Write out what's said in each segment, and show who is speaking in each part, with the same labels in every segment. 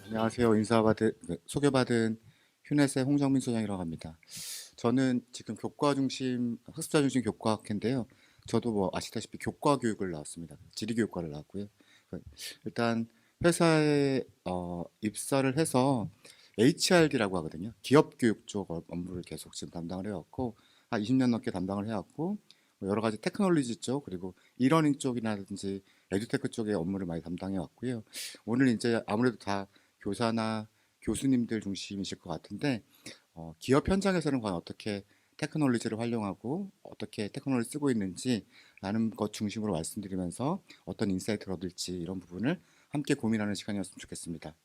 Speaker 1: 안녕하세요. 소개받은 휴넷의 홍정민 소장이라고 합니다. 저는 지금 교과 중심, 학습자 중심 교과학회인데요. 저도 뭐 아시다시피 교과 교육을 나왔습니다. 지리교육과를 나왔고요. 그 일단 회사에 입사를 해서 HRD라고 하거든요. 기업 교육 쪽 업무를 계속 지금 담당을 해왔고, 한 20년 넘게 담당을 해왔고, 뭐 여러 가지 테크놀로지 쪽, 그리고 이러닝 쪽이라든지 에듀테크 쪽의 업무를 많이 담당해 왔고요. 오늘 이제 아무래도 다 교사나 교수님들 중심이실 것 같은데, 기업 현장에서는 과연 어떻게 테크놀로지를 활용하고 어떻게 테크놀로지를 쓰고 있는지라는 것 중심으로 말씀드리면서 어떤 인사이트를 얻을지 이런 부분을 함께 고민하는 시간이었으면 좋겠습니다.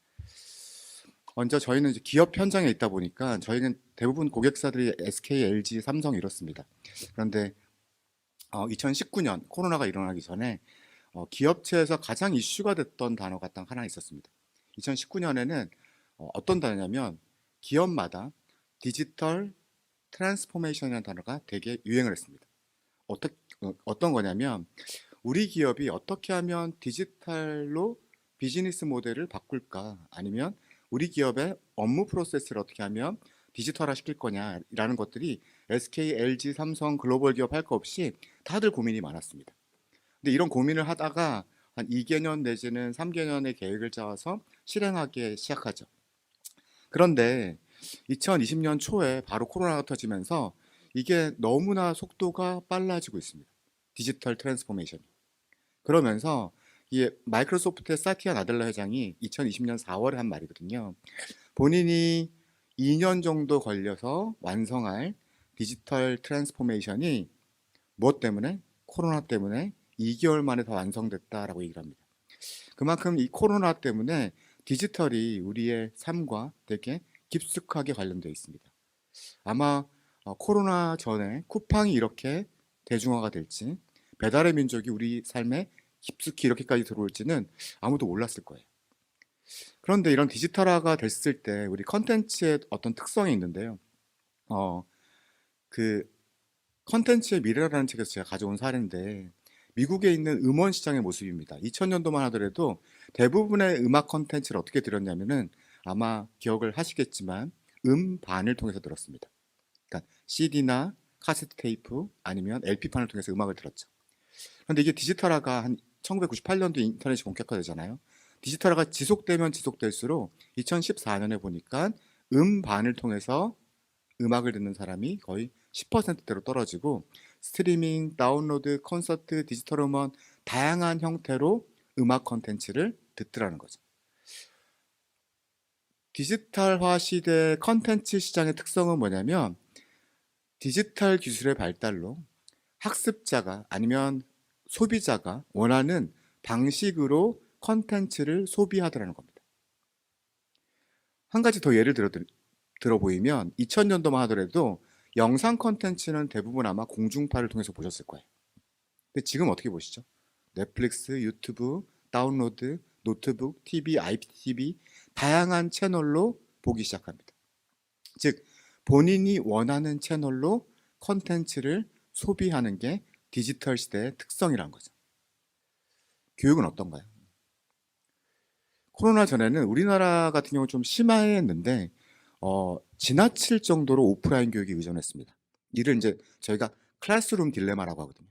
Speaker 1: 먼저 저희는 이제 기업 현장에 있다 보니까 저희는 대부분 고객사들이 SK, LG, 삼성 이렇습니다. 그런데 2019년 코로나가 일어나기 전에 기업체에서 가장 이슈가 됐던 단어가 딱 하나 있었습니다. 2019년에는 어떤 단어냐면 기업마다 디지털 트랜스포메이션이라는 단어가 되게 유행을 했습니다. 어떤 거냐면 우리 기업이 어떻게 하면 디지털로 비즈니스 모델을 바꿀까, 아니면 우리 기업의 업무 프로세스를 어떻게 하면 디지털화 시킬 거냐라는 것들이 SK, LG, 삼성 글로벌 기업 할 거 없이 다들 고민이 많았습니다. 근데 이런 고민을 하다가 한 2개년 내지는 3개년의 계획을 짜서 실행하기 시작하죠. 그런데 2020년 초에 바로 코로나가 터지면서 이게 너무나 속도가 빨라지고 있습니다. 디지털 트랜스포메이션이. 그러면서 이 마이크로소프트의 사티아 나델라 회장이 2020년 4월에 한 말이거든요. 본인이 2년 정도 걸려서 완성할 디지털 트랜스포메이션이 무엇 때문에? 코로나 때문에 2개월 만에 다 완성됐다라고 얘기를 합니다. 그만큼 이 코로나 때문에 디지털이 우리의 삶과 되게 깊숙하게 관련되어 있습니다. 아마 코로나 전에 쿠팡이 이렇게 대중화가 될지, 배달의 민족이 우리 삶에 깊숙이 이렇게까지 들어올지는 아무도 몰랐을 거예요. 그런데 이런 디지털화가 됐을 때 우리 컨텐츠의 어떤 특성이 있는데요. 그 컨텐츠의 미래라는 책에서 제가 가져온 사례인데, 미국에 있는 음원 시장의 모습입니다. 2000년도만 하더라도 대부분의 음악 컨텐츠를 어떻게 들었냐면은, 아마 기억을 하시겠지만 음반을 통해서 들었습니다. 그러니까 CD나 카세트 테이프 아니면 LP판을 통해서 음악을 들었죠. 그런데 이게 디지털화가 한 1998년도 인터넷이 본격화되잖아요. 디지털화가 지속되면 지속될수록 2014년에 보니까 음반을 통해서 음악을 듣는 사람이 거의 10%대로 떨어지고, 스트리밍, 다운로드, 콘서트, 디지털 음원 다양한 형태로 음악 컨텐츠를 듣더라는 거죠. 디지털화 시대 컨텐츠 시장의 특성은 뭐냐면, 디지털 기술의 발달로 학습자가 아니면 소비자가 원하는 방식으로 컨텐츠를 소비하더라는 겁니다. 한 가지 더 예를 들어 보이면 2000년도만 하더라도 영상 컨텐츠는 대부분 아마 공중파를 통해서 보셨을 거예요. 근데 지금 어떻게 보시죠? 넷플릭스, 유튜브, 다운로드, 노트북, TV, IPTV 다양한 채널로 보기 시작합니다. 즉 본인이 원하는 채널로 컨텐츠를 소비하는 게 디지털 시대의 특성이란 거죠. 교육은 어떤가요? 코로나 전에는 우리나라 같은 경우 좀 심했는데 지나칠 정도로 오프라인 교육에 의존했습니다. 이를 이제 저희가 클래스룸 딜레마라고 하거든요.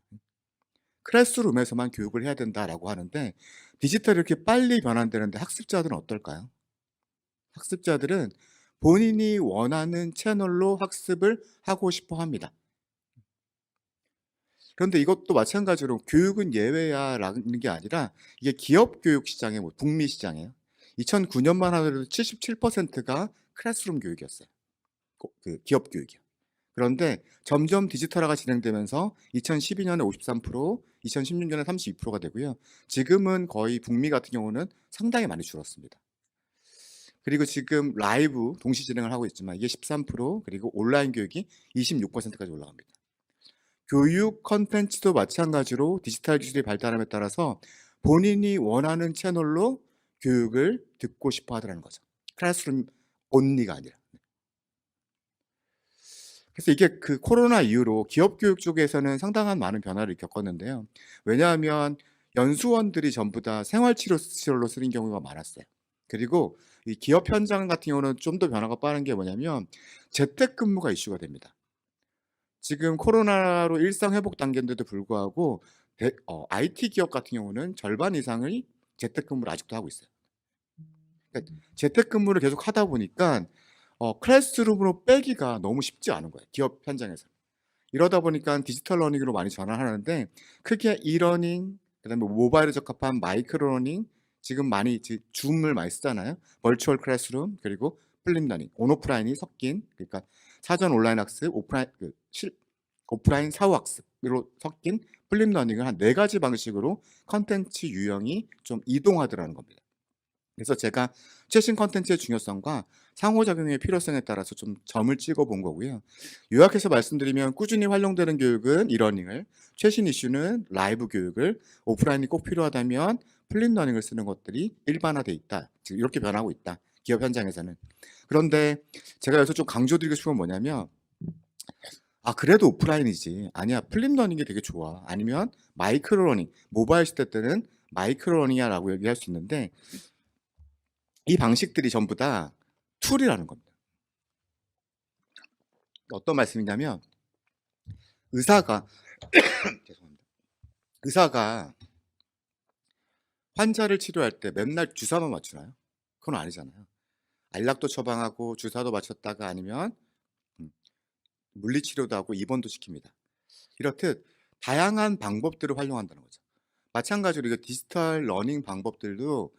Speaker 1: 클래스룸에서만 교육을 해야 된다라고 하는데, 디지털이 이렇게 빨리 변환되는데 학습자들은 어떨까요? 학습자들은 본인이 원하는 채널로 학습을 하고 싶어 합니다. 그런데 이것도 마찬가지로 교육은 예외야라는 게 아니라 이게 기업 교육 시장의 북미 시장이에요. 2009년만 하더라도 77%가 클래스룸 교육이었어요. 그 기업 교육이요. 그런데 점점 디지털화가 진행되면서 2012년에 53%, 2016년에 32%가 되고요. 지금은 거의 북미 같은 경우는 상당히 많이 줄었습니다. 그리고 지금 라이브 동시 진행을 하고 있지만 이게 13%, 그리고 온라인 교육이 26%까지 올라갑니다. 교육 컨텐츠도 마찬가지로 디지털 기술이 발달함에 따라서 본인이 원하는 채널로 교육을 듣고 싶어 하더라는 거죠. 클래스룸 온리가 아니라. 그래서 이게 그 코로나 이후로 기업 교육 쪽에서는 상당한 많은 변화를 겪었는데요. 왜냐하면 연수원들이 전부 다 생활치료시설로 쓰는 경우가 많았어요. 그리고 이 기업 현장 같은 경우는 좀 더 변화가 빠른 게 뭐냐면 재택근무가 이슈가 됩니다. 지금 코로나로 일상 회복 단계인데도 불구하고 IT 기업 같은 경우는 절반 이상의 재택근무를 아직도 하고 있어요. 그러니까 재택근무를 계속 하다 보니까 클래스룸으로 빼기가 너무 쉽지 않은 거예요, 기업 현장에서. 이러다 보니까 디지털 러닝으로 많이 전환하는데 크게 이러닝, 그다음에 모바일에 적합한 마이크로 러닝, 지금 많이 줌을 많이 쓰잖아요. 버추얼 클래스룸, 그리고 플립 러닝, 온오프라인이 섞인, 그러니까 사전 온라인 학습, 오프라인 사후 학습으로 섞인 플립 러닝을 한 4가지 방식으로 컨텐츠 유형이 좀 이동하더라는 겁니다. 그래서 제가 최신 컨텐츠의 중요성과 상호작용의 필요성에 따라서 좀 점을 찍어 본 거고요. 요약해서 말씀드리면 꾸준히 활용되는 교육은 이러닝을, 최신 이슈는 라이브 교육을, 오프라인이 꼭 필요하다면 플립 러닝을 쓰는 것들이 일반화돼 있다. 지금 이렇게 변하고 있다, 기업 현장에서는. 그런데 제가 여기서 좀 강조드리고 싶은 건 뭐냐면, 그래도 오프라인이지. 아니야, 플립 러닝이 되게 좋아. 아니면 마이크로 러닝, 모바일 시대 때는 마이크로 러닝이야라고 얘기할 수 있는데, 이 방식들이 전부 다 툴이라는 겁니다. 어떤 말씀이냐면 의사가 죄송합니다. 의사가 환자를 치료할 때 맨날 주사만 맞추나요? 그건 아니잖아요. 알약도 처방하고 주사도 맞췄다가 아니면 물리치료도 하고 입원도 시킵니다. 이렇듯 다양한 방법들을 활용한다는 거죠. 마찬가지로 이거 디지털 러닝 방법들도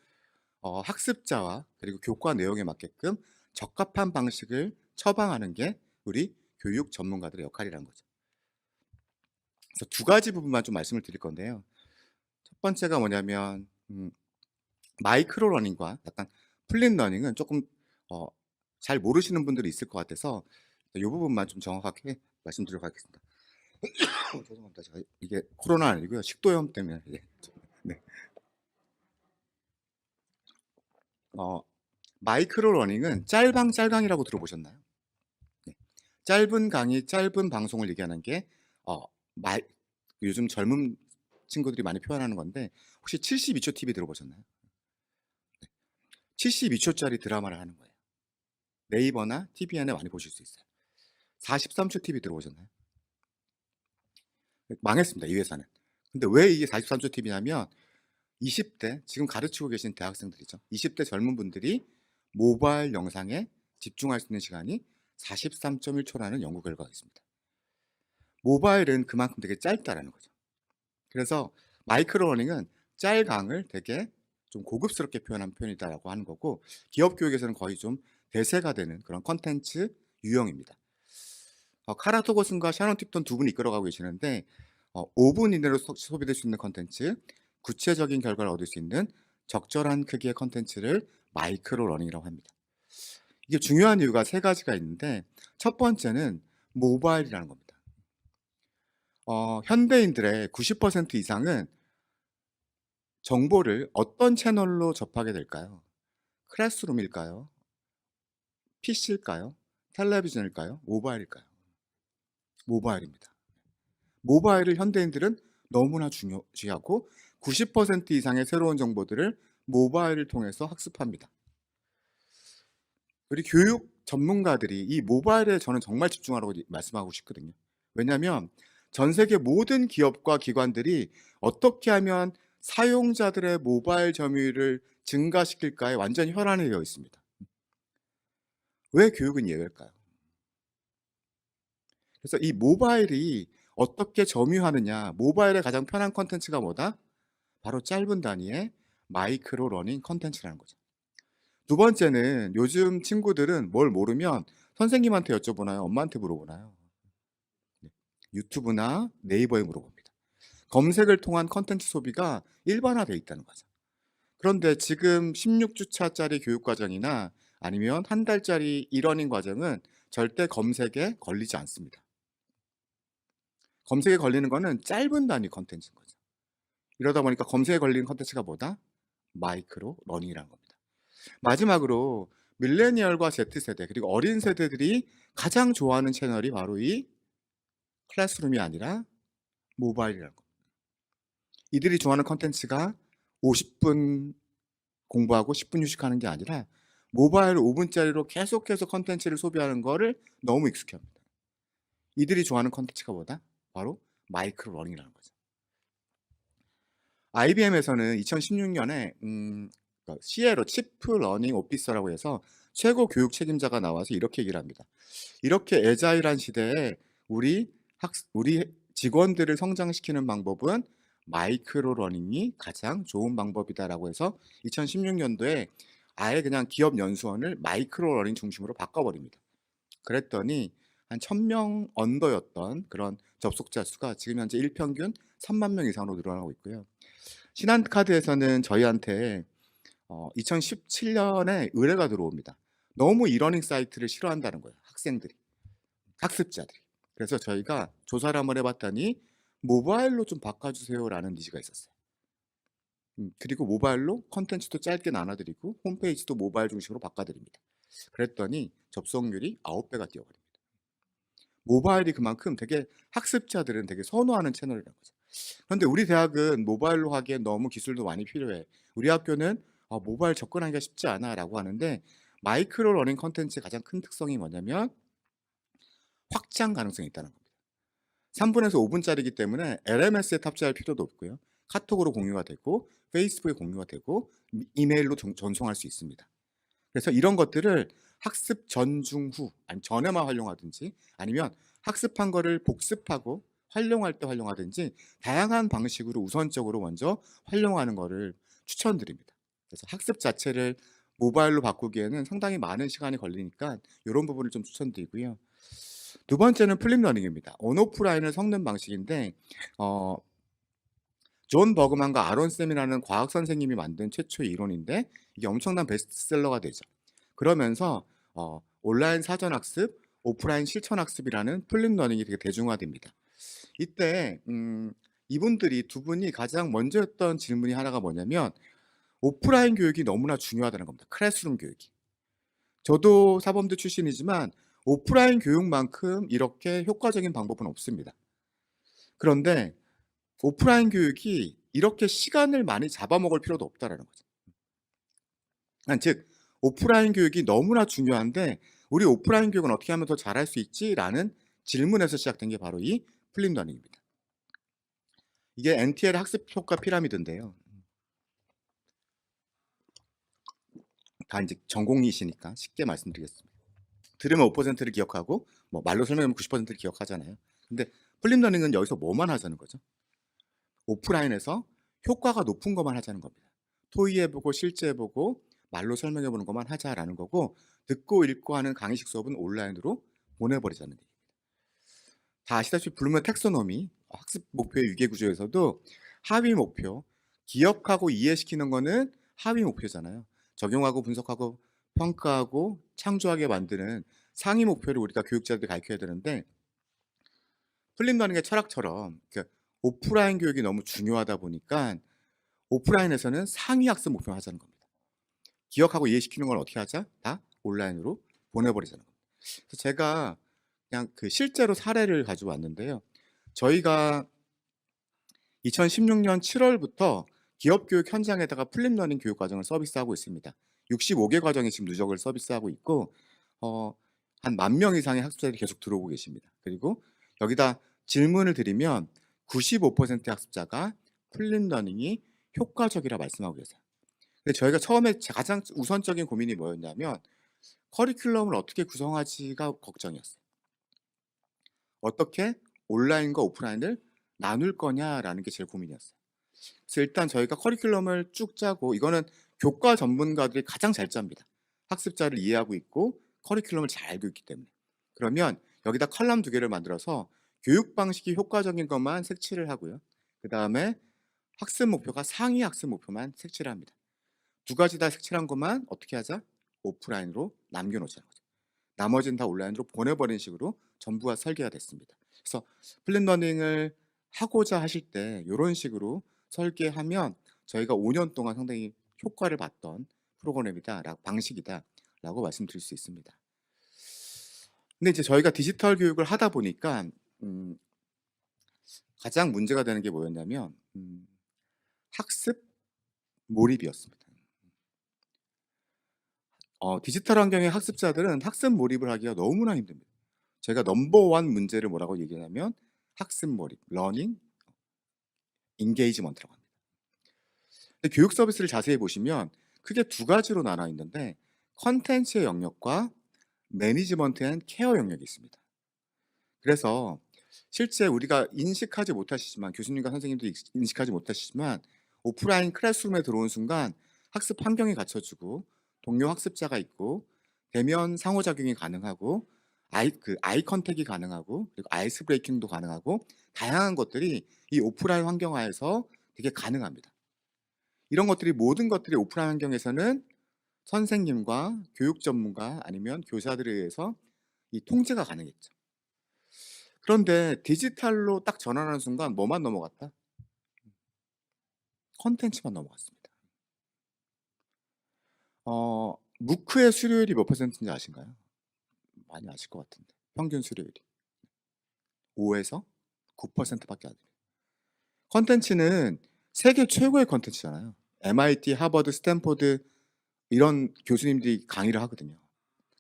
Speaker 1: 학습자와 그리고 교과 내용에 맞게끔 적합한 방식을 처방하는 게 우리 교육 전문가들의 역할이라는 거죠. 그래서 2가지 부분만 좀 말씀을 드릴 건데요. 첫 번째가 뭐냐면 마이크로 러닝과 약간 플립 러닝은 조금 잘 모르시는 분들이 있을 것 같아서 이 부분만 좀 정확하게 말씀드리도록 하겠습니다. 죄송합니다. 제가 이게 코로나 아니고요, 식도염 때문에 이게. 네. 마이크로 러닝은 짤방짤강이라고 들어보셨나요? 네. 짧은 강의, 짧은 방송을 얘기하는 게 마이 요즘 젊은 친구들이 많이 표현하는 건데, 혹시 72초 TV 들어보셨나요? 72초짜리 드라마를 하는 거예요. 네이버나 TVN에 많이 보실 수 있어요. 43초 TV 들어보셨나요? 망했습니다, 이 회사는. 근데 왜 이게 43초 TV냐면 20대, 지금 가르치고 계신 대학생들이죠. 20대 젊은 분들이 모바일 영상에 집중할 수 있는 시간이 43.1초라는 연구 결과가 있습니다. 모바일은 그만큼 되게 짧다라는 거죠. 그래서 마이크로 러닝은 짤강을 되게 좀 고급스럽게 표현한 표현이다라고 하는 거고, 기업 교육에서는 거의 좀 대세가 되는 그런 컨텐츠 유형입니다. 카라 토거슨과 샤론 팁턴 2분이 이끌어가고 계시는데 5분 이내로 소비될 수 있는 컨텐츠, 구체적인 결과를 얻을 수 있는 적절한 크기의 컨텐츠를 마이크로 러닝이라고 합니다. 이게 중요한 이유가 3가지가 있는데, 첫 번째는 모바일이라는 겁니다. 현대인들의 90% 이상은 정보를 어떤 채널로 접하게 될까요? 클래스룸일까요? PC일까요? 텔레비전일까요? 모바일일까요? 모바일입니다. 모바일을 현대인들은 너무나 중요시하고 90% 이상의 새로운 정보들을 모바일을 통해서 학습합니다. 우리 교육 전문가들이 이 모바일에 저는 정말 집중하라고 말씀하고 싶거든요. 왜냐하면 전 세계 모든 기업과 기관들이 어떻게 하면 사용자들의 모바일 점유율을 증가시킬까에 완전히 혈안이 되어 있습니다. 왜 교육은 예외일까요? 그래서 이 모바일이 어떻게 점유하느냐, 모바일의 가장 편한 컨텐츠가 뭐다? 바로 짧은 단위의 마이크로 러닝 컨텐츠라는 거죠. 2번째는 요즘 친구들은 뭘 모르면 선생님한테 여쭤보나요? 엄마한테 물어보나요? 네. 유튜브나 네이버에 물어봅니다. 검색을 통한 컨텐츠 소비가 일반화되어 있다는 거죠. 그런데 지금 16주차짜리 교육과정이나 아니면 한 달짜리 이러닝 과정은 절대 검색에 걸리지 않습니다. 검색에 걸리는 거는 짧은 단위 컨텐츠인 거죠. 이러다 보니까 검색에 걸리는 컨텐츠가 뭐다? 마이크로 러닝이라는 겁니다. 마지막으로 밀레니얼과 Z세대, 그리고 어린 세대들이 가장 좋아하는 채널이 바로 이 클래스룸이 아니라 모바일이라는 겁니다. 이들이 좋아하는 컨텐츠가 50분 공부하고 10분 휴식하는 게 아니라 모바일 5분짜리로 계속해서 컨텐츠를 소비하는 거를 너무 익숙해 합니다. 이들이 좋아하는 컨텐츠가 뭐다? 바로 마이크로 러닝이라는 거죠. IBM에서는 2016년에 CLO 치프 러닝 오피서라고 해서 최고 교육 책임자가 나와서 이렇게 얘기를 합니다. 이렇게 애자일한 시대에 우리 직원들을 성장시키는 방법은 마이크로 러닝이 가장 좋은 방법이다라고 해서 2016년도에 아예 그냥 기업 연수원을 마이크로 러닝 중심으로 바꿔버립니다. 그랬더니 한 1000명 언더였던 그런 접속자 수가 지금 현재 일평균 3만 명 이상으로 늘어나고 있고요. 신한카드에서는 저희한테 2017년에 의뢰가 들어옵니다. 너무 이러닝 사이트를 싫어한다는 거예요. 학생들이, 학습자들이. 그래서 저희가 조사를 한번 해봤더니 모바일로 좀 바꿔주세요라는 니즈가 있었어요. 그리고 모바일로 컨텐츠도 짧게 나눠드리고 홈페이지도 모바일 중심으로 바꿔드립니다. 그랬더니 접속률이 9배가 뛰어버립니다. 모바일이 그만큼 되게 학습자들은 되게 선호하는 채널이라는 거죠. 그런데 우리 대학은 모바일로 하기엔 너무 기술도 많이 필요해. 우리 학교는 모바일 접근하기가 쉽지 않아 라고 하는데 마이크로 러닝 컨텐츠의 가장 큰 특성이 뭐냐면 확장 가능성이 있다는 겁니다. 3분에서 5분짜리이기 때문에 LMS에 탑재할 필요도 없고요. 카톡으로 공유가 되고 페이스북에 공유가 되고 이메일로 전송할 수 있습니다. 그래서 이런 것들을 학습 전, 중, 후 아니 전에만 활용하든지 아니면 학습한 거를 복습하고 활용할 때 활용하든지 다양한 방식으로 우선적으로 먼저 활용하는 거를 추천드립니다. 그래서 학습 자체를 모바일로 바꾸기에는 상당히 많은 시간이 걸리니까 이런 부분을 좀 추천드리고요. 두 번째는 플립러닝입니다. 온오프라인을 섞는 방식인데 존 버그만과 아론 쌤이라는 과학 선생님이 만든 최초의 이론인데 이게 엄청난 베스트셀러가 되죠. 그러면서 온라인 사전 학습, 오프라인 실천 학습이라는 플립러닝이 되게 대중화됩니다. 이때 이분들이 두 분이 가장 먼저 했던 질문이 하나가 뭐냐면 오프라인 교육이 너무나 중요하다는 겁니다. 클래스룸 교육이. 저도 사범대 출신이지만 오프라인 교육만큼 이렇게 효과적인 방법은 없습니다. 그런데 오프라인 교육이 이렇게 시간을 많이 잡아먹을 필요도 없다라는 거죠. 즉 오프라인 교육이 너무나 중요한데 우리 오프라인 교육은 어떻게 하면 더 잘할 수 있지라는 질문에서 시작된 게 바로 이 플립러닝입니다. 이게 NTL 학습 효과 피라미드인데요. 다 이제 전공이시니까 쉽게 말씀드리겠습니다. 들으면 5%를 기억하고 말로 설명하면 90%를 기억하잖아요. 근데 플립러닝은 여기서 뭐만 하자는 거죠? 오프라인에서 효과가 높은 것만 하자는 겁니다. 토의해보고 실제해보고 말로 설명해보는 것만 하자라는 거고 듣고 읽고 하는 강의식 수업은 온라인으로 보내버리자는 얘기입니다. 다 아시다시피 블룸의 텍소노미 학습 목표의 유계 구조에서도 하위 목표, 기억하고 이해시키는 거는 하위 목표잖아요. 적용하고 분석하고 평가하고 창조하게 만드는 상위 목표를 우리가 교육자들이 가르쳐야 되는데 플립러닝의 철학처럼 오프라인 교육이 너무 중요하다 보니까 오프라인에서는 상위 학습 목표를 하자는 겁니다. 기억하고 이해시키는 걸 어떻게 하자? 다 온라인으로 보내버리자는 겁니다. 그래서 제가 그냥 실제로 사례를 가지고 왔는데요. 저희가 2016년 7월부터 기업교육 현장에다가 플립러닝 교육 과정을 서비스하고 있습니다. 65개 과정이 지금 누적을 서비스하고 있고 한 10,000명 이상의 학습자들이 계속 들어오고 계십니다. 그리고 여기다 질문을 드리면 95%의 학습자가 플립러닝이 효과적이라 말씀하고 계세요. 근데 저희가 처음에 가장 우선적인 고민이 뭐였냐면 커리큘럼을 어떻게 구성하지가 걱정이었어요. 어떻게 온라인과 오프라인을 나눌 거냐라는 게 제일 고민이었어요. 그래서 일단 저희가 커리큘럼을 쭉 짜고 이거는 교과 전문가들이 가장 잘 짭니다. 학습자를 이해하고 있고 커리큘럼을 잘 알고 있기 때문에. 그러면 여기다 컬럼 2개를 만들어서 교육 방식이 효과적인 것만 색칠을 하고요. 그 다음에 학습 목표가 상위 학습 목표만 색칠을 합니다. 두 가지 다 색칠한 것만 어떻게 하자? 오프라인으로 남겨놓자는 거죠. 나머지는 다 온라인으로 보내버린 식으로 전부가 설계가 됐습니다. 그래서 플립러닝을 하고자 하실 때 이런 식으로 설계하면 저희가 5년 동안 상당히 효과를 봤던 프로그램이다, 방식이다라고 말씀드릴 수 있습니다. 근데 이제 저희가 디지털 교육을 하다 보니까 가장 문제가 되는 게 뭐였냐면 학습 몰입이었습니다. 디지털 환경의 학습자들은 학습 몰입을 하기가 너무나 힘듭니다. 제가 넘버 1 문제를 뭐라고 얘기하냐면 학습 몰입, 러닝 인게이지먼트라고 합니다. 근데 교육 서비스를 자세히 보시면 크게 두 가지로 나눠 있는데 컨텐츠의 영역과 매니지먼트 앤 케어 영역이 있습니다. 그래서 실제 우리가 인식하지 못하시지만 교수님과 선생님도 인식하지 못하시지만 오프라인 클래스룸에 들어온 순간 학습 환경이 갖춰지고 동료 학습자가 있고 대면 상호작용이 가능하고 아이 컨택이 가능하고 그리고 아이스 브레이킹도 가능하고 다양한 것들이 이 오프라인 환경 하에서 되게 가능합니다. 이런 것들이 모든 것들이 오프라인 환경에서는 선생님과 교육 전문가 아니면 교사들에 의해서 이 통제가 가능했죠. 그런데 디지털로 딱 전환하는 순간 뭐만 넘어갔다? 콘텐츠만 넘어갔습니다. 무크의 수료율이 몇 퍼센트인지 아신가요? 많이 아실 것 같은데. 평균 수료율이 5에서 9% 밖에 안 돼요. 콘텐츠는 세계 최고의 콘텐츠잖아요. MIT, 하버드, 스탠포드 이런 교수님들이 강의를 하거든요.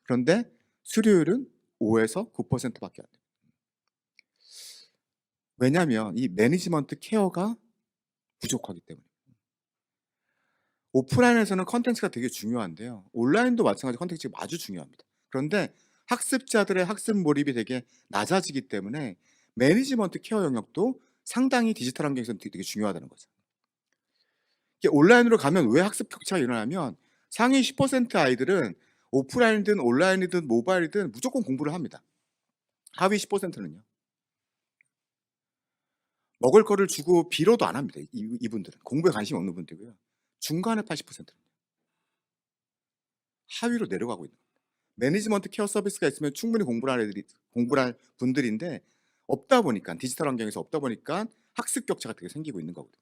Speaker 1: 그런데 수료율은 5에서 9% 밖에 안 돼요. 왜냐하면 이 매니지먼트 케어가 부족하기 때문에. 오프라인에서는 콘텐츠가 되게 중요한데요. 온라인도 마찬가지 콘텐츠가 아주 중요합니다. 그런데 학습자들의 학습 몰입이 되게 낮아지기 때문에 매니지먼트 케어 영역도 상당히 디지털 환경에서는 되게 중요하다는 거죠. 이게 온라인으로 가면 왜 학습 격차가 일어나면 상위 10% 아이들은 오프라인이든 온라인이든 모바일이든 무조건 공부를 합니다. 하위 10%는요. 먹을 거를 주고 빌어도 안 합니다. 이분들은. 공부에 관심이 없는 분들이고요. 중간에 80%는 하위로 내려가고 있는 겁니다. 매니지먼트 케어 서비스가 있으면 충분히 공부를 할 분들인데 없다 보니까 디지털 환경에서 없다 보니까 학습 격차가 되게 생기고 있는 거거든요.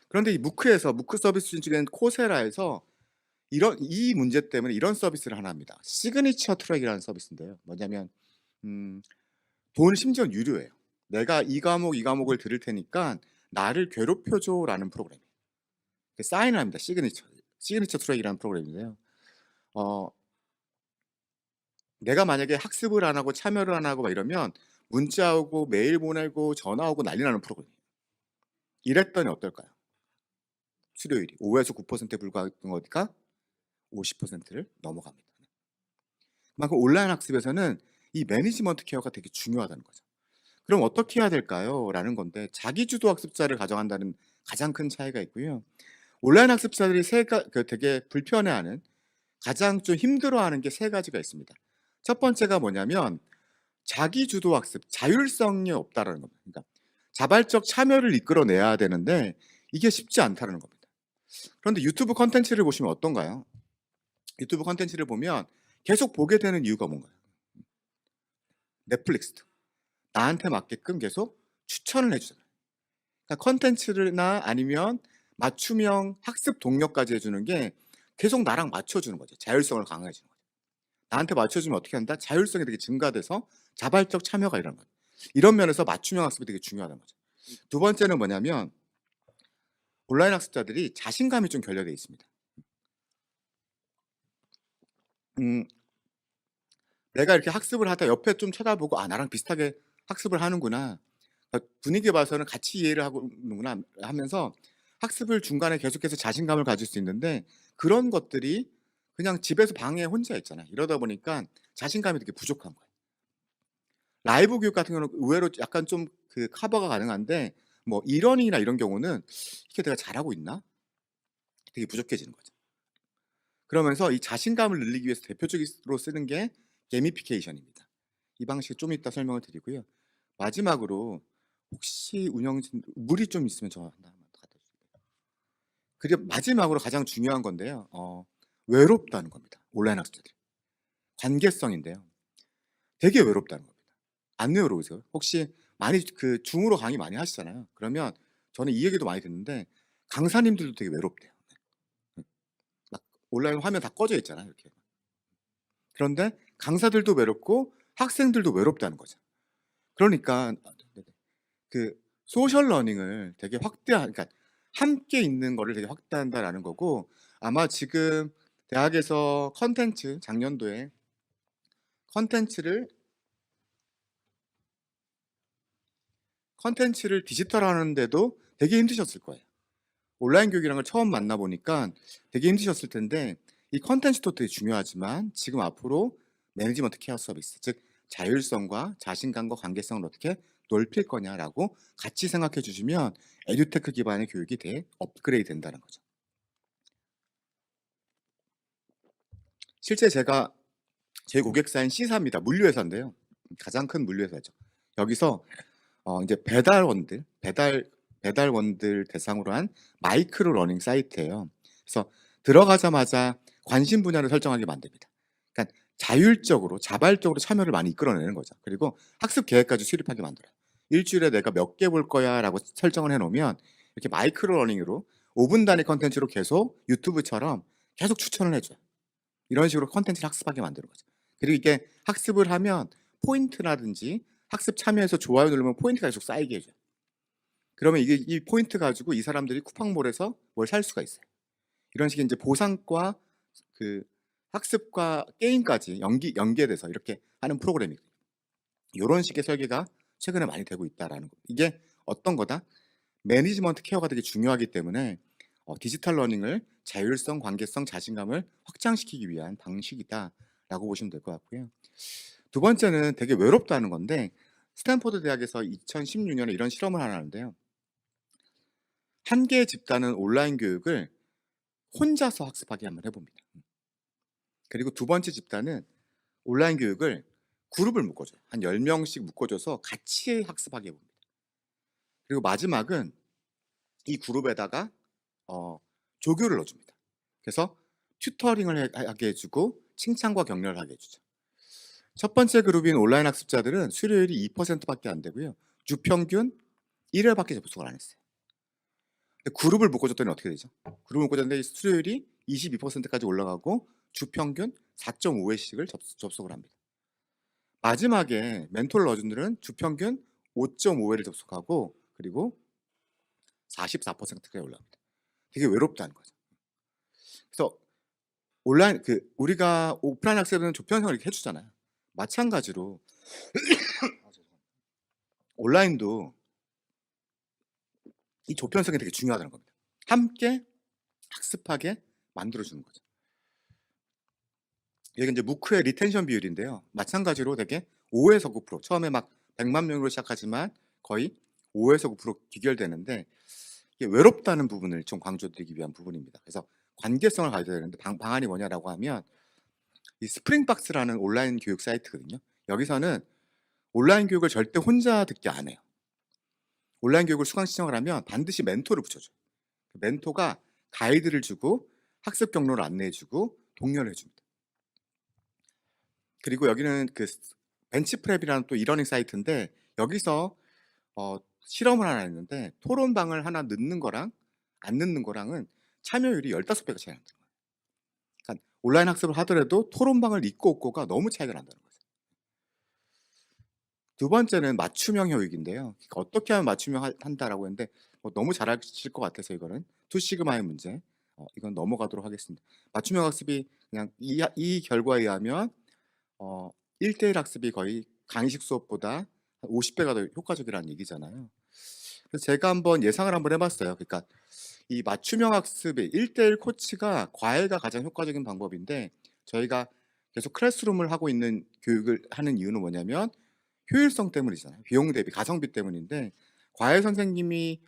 Speaker 1: 그런데 이 무크 서비스 중에 코세라에서 이 문제 때문에 이런 서비스를 하나 합니다. 시그니처 트랙이라는 서비스인데요. 뭐냐면 돈 심지어 유료예요. 내가 이 과목을 들을 테니까 나를 괴롭혀 줘라는 프로그램이에요. 사인을 합니다. 시그니처 트랙이라는 프로그램인데요. 내가 만약에 학습을 안 하고 참여를 안 하고 막 이러면 문자 오고 메일 보내고 전화 오고 난리 나는 프로그램이에요. 이랬더니 어떨까요? 수료율이 5에서 9%에 불과했던 거니까 50%를 넘어갑니다. 그만큼 온라인 학습에서는 이 매니지먼트 케어가 되게 중요하다는 거죠. 그럼 어떻게 해야 될까요? 라는 건데 자기주도 학습자를 가정한다는 가장 큰 차이가 있고요. 온라인 학습자들이 되게 불편해하는 가장 좀 힘들어하는 게 세 가지가 있습니다. 첫 번째가 뭐냐면 자기주도 학습, 자율성이 없다라는 겁니다. 그러니까 자발적 참여를 이끌어내야 되는데 이게 쉽지 않다는 겁니다. 그런데 유튜브 콘텐츠를 보시면 어떤가요? 유튜브 콘텐츠를 보면 계속 보게 되는 이유가 뭔가요? 넷플릭스도 나한테 맞게끔 계속 추천을 해주잖아요. 그러니까 콘텐츠나 아니면 맞춤형 학습 동력까지 해주는 게 계속 나랑 맞춰주는 거죠. 자율성을 강화해주는 거죠. 나한테 맞춰주면 어떻게 한다? 자율성이 되게 증가돼서 자발적 참여가 일어나는 거예요. 이런 면에서 맞춤형 학습이 되게 중요하다는 거죠. 두 번째는 뭐냐면 온라인 학습자들이 자신감이 좀 결여되어 있습니다. 내가 이렇게 학습을 하다 옆에 좀 쳐다보고 '아 나랑 비슷하게 학습을 하는구나. 분위기 봐서는 같이 이해를 하고는구나.' 하면서 학습을 중간에 계속해서 자신감을 가질 수 있는데 그런 것들이 그냥 집에서 방에 혼자 있잖아요. 이러다 보니까 자신감이 되게 부족한 거예요. 라이브 교육 같은 경우는 의외로 약간 좀 커버가 가능한데 뭐 일원이나 이런 경우는 '이게 내가 잘하고 있나?' 되게 부족해지는 거죠. 그러면서 이 자신감을 늘리기 위해서 대표적으로 쓰는 게 게미피케이션입니다. 이 방식을 좀 이따 설명을 드리고요. 마지막으로 혹시 운영진 물이 좀 있으면 저 하나만 갖다 주세요. 그리고 마지막으로 가장 중요한 건데요. 외롭다는 겁니다. 온라인 학습자들이. 관계성인데요. 되게 외롭다는 겁니다. 안 외로우세요? 혹시 많이 줌으로 강의 많이 하시잖아요. 그러면 저는 이 얘기도 많이 듣는데 강사님들도 되게 외롭대요. 막 온라인 화면 다 꺼져 있잖아요, 이렇게. 그런데 강사들도 외롭고 학생들도 외롭다는 거죠. 그러니까 소셜 러닝을 되게 그러니까 함께 있는 거를 되게 확대한다라는 거고, 아마 지금 대학에서 작년도에 컨텐츠를 디지털화하는데도 되게 힘드셨을 거예요. 온라인 교육이라는 걸 처음 만나 보니까 되게 힘드셨을 텐데, 이 컨텐츠도 되게 중요하지만 지금 앞으로 매니지먼트 케어 서비스, 즉 자율성과 자신감과 관계성을 어떻게 넓힐 거냐라고 같이 생각해 주시면 에듀테크 기반의 교육이 업그레이드 된다는 거죠. 실제 제가 제 고객사인 C사입니다. 물류회사인데요. 가장 큰 물류회사죠. 여기서 이제 배달원들 대상으로 한 마이크로 러닝 사이트예요. 그래서 들어가자마자 관심 분야를 설정하게 만듭니다. 그러니까 자율적으로 자발적으로 참여를 많이 이끌어내는 거죠. 그리고 학습 계획까지 수립하게 만들어요. 일주일에 내가 몇 개 볼 거야라고 설정을 해놓으면 이렇게 마이크로 러닝으로 5분 단위 컨텐츠로 계속 유튜브처럼 계속 추천을 해줘요. 이런 식으로 컨텐츠를 학습하게 만드는 거죠. 그리고 이게 학습을 하면 포인트라든지 학습 참여해서 좋아요 누르면 포인트가 계속 쌓이게 해줘요. 그러면 이게 이 포인트 가지고 이 사람들이 쿠팡몰에서 뭘 살 수가 있어요. 이런 식의 이제 보상과 그 학습과 게임까지 연계돼서 이렇게 하는 프로그램이거든요. 요런 식의 설계가 최근에 많이 되고 있다라는 거. 이게 어떤 거다? 매니지먼트 케어가 되게 중요하기 때문에 디지털 러닝을 자율성, 관계성, 자신감을 확장시키기 위한 방식이다라고 보시면 될 것 같고요. 두 번째는 되게 외롭다는 건데, 스탠포드 대학에서 2016년에 이런 실험을 하나 하는데요. 한 개의 집단은 온라인 교육을 혼자서 학습하게 한번 해봅니다. 그리고 두 번째 집단은 온라인 교육을 그룹을 묶어줘요. 한 10명씩 묶어줘서 같이 학습하게 해봅니다. 그리고 마지막은 이 그룹에다가 조교를 넣어줍니다. 그래서 튜터링을 하게 해주고 칭찬과 격려를 하게 해주죠. 첫 번째 그룹인 온라인 학습자들은 수료율이 2%밖에 안 되고요. 주평균 1회밖에 접속을 안 했어요. 그룹을 묶어줬더니 어떻게 되죠? 그룹을 묶어줬는데 수료율이 22%까지 올라가고 주평균 4.5회씩을 접속을 합니다. 마지막에 멘토를 넣어준 들은 주평균 5.5회를 접속하고 그리고 44%까지 올라갑니다. 되게 외롭다는 거죠. 그래서 우리가 오프라인 학습은 조편성을 이렇게 해주잖아요. 마찬가지로 온라인도 이 조편성이 되게 중요하다는 겁니다. 함께 학습하게 만들어주는 거죠. 이게 이제 무크의 리텐션 비율인데요. 마찬가지로 되게 5에서 9%, 처음에 막 100만 명으로 시작하지만 거의 5에서 9% 귀결되는데, 이게 외롭다는 부분을 좀 강조드리기 위한 부분입니다. 그래서 관계성을 가져야 되는데 방안이 뭐냐라고 하면, 이 스프링박스라는 온라인 교육 사이트거든요. 여기서는 온라인 교육을 절대 혼자 듣게 안 해요. 온라인 교육을 수강 신청을 하면 반드시 멘토를 붙여줘요. 멘토가 가이드를 주고 학습 경로를 안내해주고 독려를 해줍니다. 그리고 여기는 그 벤치프랩이라는 또 이러닝 사이트인데, 여기서 실험을 하나 했는데 토론방을 하나 넣는 거랑 안 넣는 거랑은 참여율이 15배가 차이 난다는 거예요. 그러니까 온라인 학습을 하더라도 토론방을 있고 없고가 너무 차이가 난다는 거죠. 두 번째는 맞춤형 교육인데요. 그러니까 어떻게 하면 맞춤형 한다라고 했는데 너무 잘 아실 것 같아서 이거는 투 시그마의 문제. 이건 넘어가도록 하겠습니다. 맞춤형 학습이 그냥 이 결과에 의하면 1대1 학습이 거의 강의식 수업보다 50배가 더 효과적이라는 얘기잖아요. 그래서 제가 한번 예상을 한번 해봤어요. 그러니까 이 맞춤형 학습의 1대1 코치가 과외가 가장 효과적인 방법인데, 저희가 계속 클래스룸을 하고 있는 교육을 하는 이유는 뭐냐면 효율성 때문이잖아요. 비용 대비 가성비 때문인데, 과외 선생님이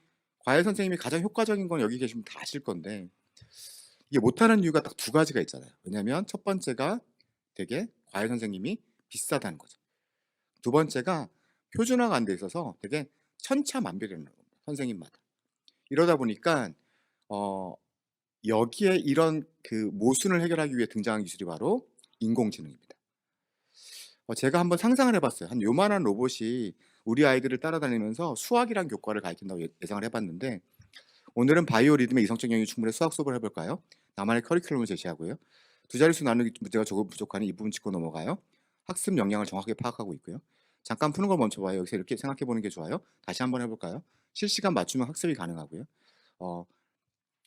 Speaker 1: 가장 효과적인 건 여기 계시면 다 아실 건데, 이게 못하는 이유가 딱 두 가지가 있잖아요. 왜냐하면 첫 번째가 되게 과외 선생님이 비싸다는 거죠. 두 번째가 표준화가 안 돼 있어서 되게 천차만별이라는 겁니다. 선생님마다. 이러다 보니까 여기에 이런 그 모순을 해결하기 위해 등장한 기술이 바로 인공지능입니다. 제가 한번 상상을 해봤어요. 한 요만한 로봇이 우리 아이들을 따라다니면서 수학이란 교과를 가르친다고 예상을 해봤는데, 오늘은 바이오 리듬의 이성적 영역이 충분히 수학 수업을 해볼까요? 나만의 커리큘럼을 제시하고요. 두 자릿수 나누기 문제가 조금 부족하니 이 부분 짚고 넘어가요. 학습 역량을 정확하게 파악하고 있고요. 잠깐 푸는 걸 멈춰봐요. 여기서 이렇게 생각해보는 게 좋아요. 다시 한번 해볼까요? 실시간 맞춤형 학습이 가능하고요. 어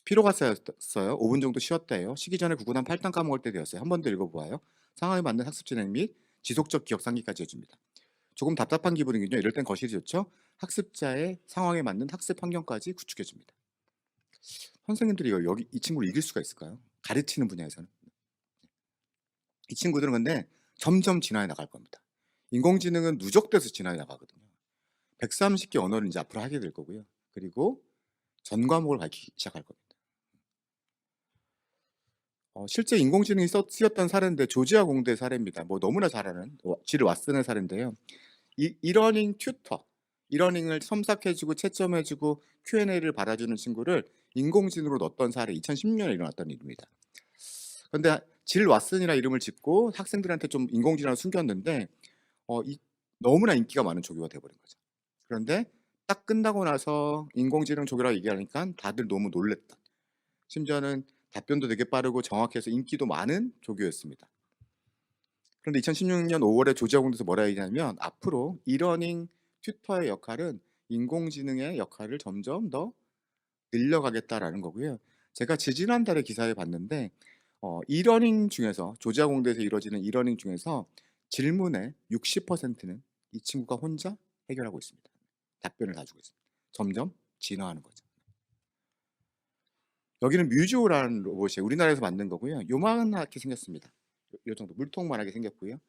Speaker 1: 피로가 쌓였어요. 5분 정도 쉬었다 해요. 쉬기 전에 구구단 팔단 까먹을 때 되었어요. 한 번 더 읽어보아요. 상황에 맞는 학습 진행 및 지속적 기억 상기까지 해줍니다. 조금 답답한 기분이군요. 이럴 땐 거실이 좋죠. 학습자의 상황에 맞는 학습 환경까지 구축해 줍니다. 선생님들이 여기 이 친구를 이길 수가 있을까요? 가르치는 분야에서는. 이 친구들은 근데 점점 진화해 나갈 겁니다. 인공지능은 누적돼서 진화해 나가거든요. 130개 언어를 이제 앞으로 하게 될 거고요. 그리고 전 과목을 가르치기 시작할 겁니다. 실제 인공지능이 쓰였던 사례인데 조지아 공대 사례입니다. 뭐 너무나 잘 아는 질 왓슨의 사례인데요. 이러닝 튜터, 이러닝을 첨삭해주고 채점해주고 Q&A를 받아주는 친구를 인공지능으로 넣었던 사례 2010년에 일어났던 일입니다. 그런데 질 왓슨이라 이름을 짓고 학생들한테 좀 인공지능을 숨겼는데 너무나 인기가 많은 조교가 돼버린 거죠. 그런데 딱 끝나고 나서 인공지능 조교라고 얘기하니까 다들 너무 놀랬다. 심지어는 답변도 되게 빠르고 정확해서 인기도 많은 조교였습니다. 그런데 2016년 5월에 조지아 공대에서 뭐라 얘기하냐면 앞으로 이러닝 튜터의 역할은 인공지능의 역할을 점점 더 늘려가겠다라는 거고요. 제가 지지난달에 기사에 봤는데 이러닝 중에서 조지아 공대에서 이루어지는 이러닝 중에서 질문의 60%는 이 친구가 혼자 해결하고 있습니다. 답변을 다 주고 있습니다. 점점 진화하는 거죠. 여기는 뮤즈오라는 로봇이에요. 우리나라에서 만든 거고요. 요만하게 생겼습니다. 요 정도 물통만하게 생겼고요.